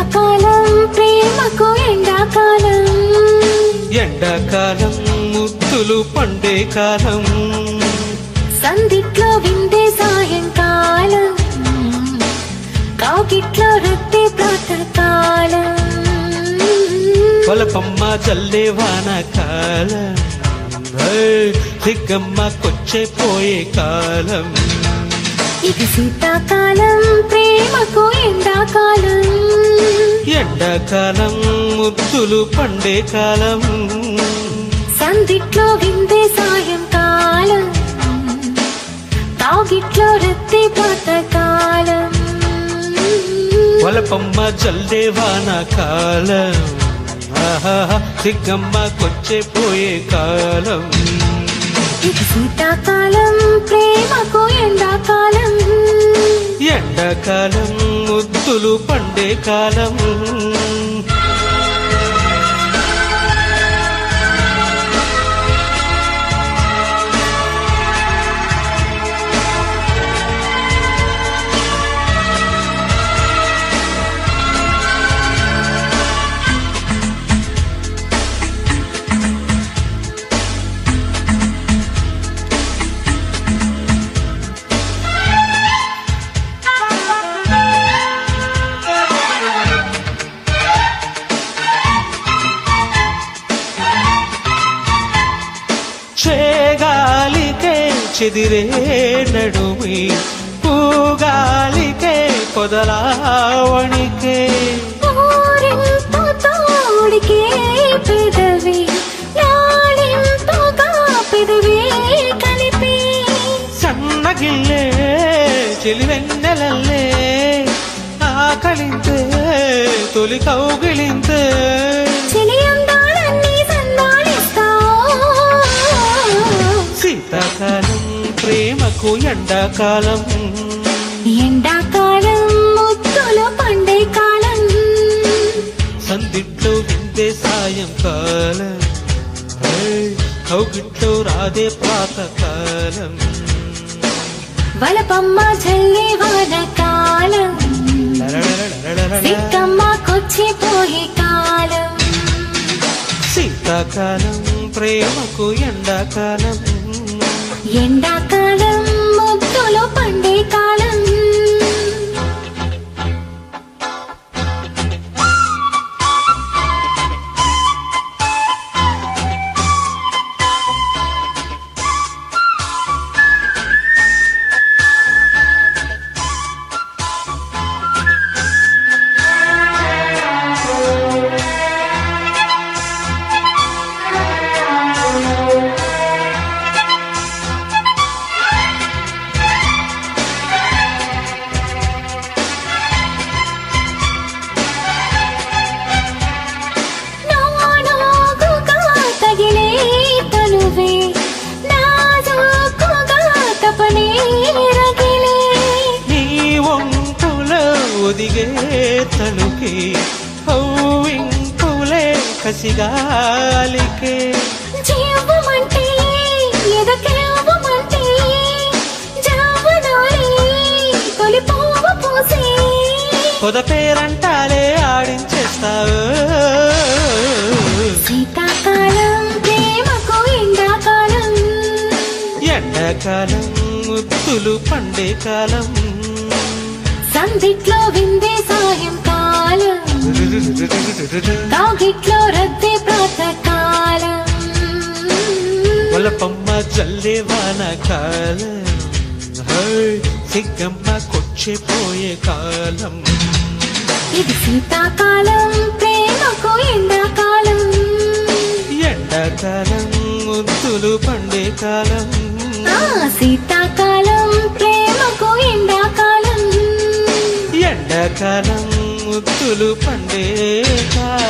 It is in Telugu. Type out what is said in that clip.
శీతాకాలం ప్రేమకు ఎండాకాలం, ఎండాకాలం ముద్దులు పండే కాలం, సందిట్లో విందే సాయంకాలం, కాకిట్లో రొట్టె ప్రాతకాలం, పొలపమ్మ జల్లే వానకాలం, సిగ్గమ్మ కొచ్చే పోయే కాలం. ఇది శీతాకాలం ప్రేమకు ఎండాకాలం, ఎండాకాలం ముద్దులు పండే కాలం, సందిట్లో విందే సాయంకాలం, తాగిట్లో రత్తి ప్రాతకాలం, పొలపమ్మ జల్లే వానకాలం, సిగ్గమ్మ కొచ్చే పోయే కాలం. ఇది శీతాకాలం ప్రేమకు ఎండాకాలం, ఎండాకాలం ముద్దులు పండే కాలం. చేగాలికే చెదిరే నడుమి, పూగాలికే పొదలావణికే, తోడికే పెదవి లాడింపుగా పెదవి కలిపి, సన్నగిల్లే చెలివెన్నెలల్లే ఆకలింతే తొలి కౌగిలింతే, శీతాకాలం ప్రేమకు ఎండాకాలం, ఎండాకాలం ముద్దులు పండే కాలం, సందిట్లో విందే సాయంకాలం, కౌగిట్లో రాదే ప్రాతకాలం, వలపమ్మ జల్లే వానకాలం, సిక్కమ్మ కొచ్చి పోయే కాలం. శీతాకాలం ప్రేమకు ఎండాకాలం, ఎండాకాలం ముద్దులు పండే కాలం. ఒదిగే తలుకే హౌవింపులే కసిగాలికే, జీవమంటే ఎదకేవమంటే జావనాలి తొలి పువ్వ పూసే, పొద పేరంటాలే ఆడించేస్తావు. శీతాకాలం ప్రేమకు ఎండాకాలం, ఎండాకాలం ముద్దులు పండే కాలం, సందిట్లో విందే సాయంకాలం, తాగిట్లో రద్దే ప్రాతకాలం, వలపమ్మ జల్లే వానకాలం, సిగ్గమ్మ కొచ్చే పోయే కాలం. ఇది శీతాకాలం ప్రేమకు ఎండాకాలం, ఎండాకాలం ముద్దులు పండే కాలం, శీతాకాలం ప్రేమకు ఎండాకాలం, ఎండాకాలం ముద్దులు పండే కాలం.